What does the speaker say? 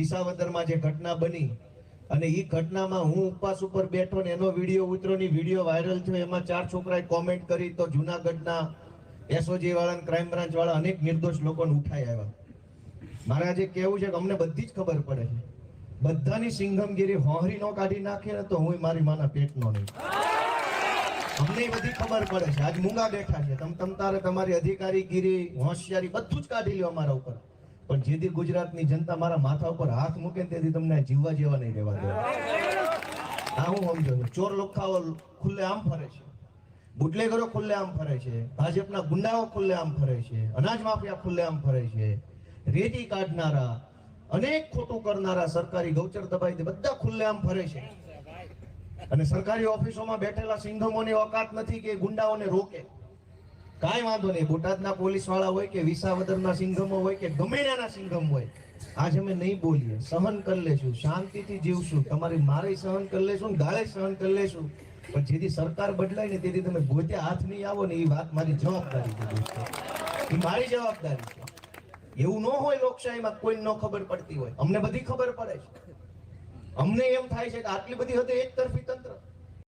વિસાવદરમાં જે ઘટના બની અને એ ઘટનામાં હું ઉપવાસ ઉપર બેઠો ને એનો વિડીયો ઉતરો ની વિડીયો વાયરલ થયો, એમાં 4 છોકરાએ કોમેન્ટ કરી તો જૂનાગઢના એસઓજી વાળા ક્રાઇમ બ્રાન્ચ વાળા અનેક નિર્દોષ લોકોને ઉઠાઈ આવ્યા. મારે આજે કેવું છે કે અમને બધી જ ખબર પડે છે, બધાની સિંઘમગીરી હોહરી નો કાઢી નાખે ને તો હું મારી માના પેટનો નહીં. અમને બધી ખબર પડે છે. આજ મૂંગા બેઠા છે, તમ તારે તમારી અધિકારીગીરી હોશિયારી બધું જ કાઢી લ્યો અમારા ઉપર, પણ જેથી ગુજરાતની જનતા મારા માથા ઉપર હાથ મૂકે તેથી તમને જીવવા જેવા નહીં રહેવા દે. આ હું સમજો છું. ચોર લોખાઓ ખુલ્લે આમ ફરે છે, બુટલેગરો ખુલ્લે આમ ફરે છે, ભાજપના ગુંડાઓ ખુલ્લે આમ ફરે છે, અનાજ માફિયા ખુલ્લે આમ ફરે છે, રેતી કાઢનારા, અનેક ખોટું કરનારા, સરકારી ગૌચર દબાઈ દે બધા ખુલ્લે આમ ફરે છે. અને સરકારી ઓફિસોમાં બેઠેલા સિંઘમોની ઓકાત નથી કે ગુંડાઓને રોકે. કાંઈ વાંધો નહીં, બોટાદના પોલીસ વાળા હોય કે વિસાવદરના સિંઘમો હોય કે ગમે ત્યાંના સિંઘમ હોય, આજ અમે નહીં બોલીએ, સહન કરી લેશું, શાંતિથી જીવશું, તમારી મારે સહન કરી લેશું, ગાળે સહન કરી લેશું, પણ જેથી સરકાર બદલાય ને તેથી તમે પોતે હાથ નહીં આવો ને એ વાત મારી જવાબદારી છે, એ મારી જવાબદારી છે. એવું ન હોય લોકશાહીમાં કોઈને ન ખબર પડતી હોય, અમને બધી ખબર પડે છે. અમને એમ થાય છે કે આટલી બધી હદે એક તરફી તંત્ર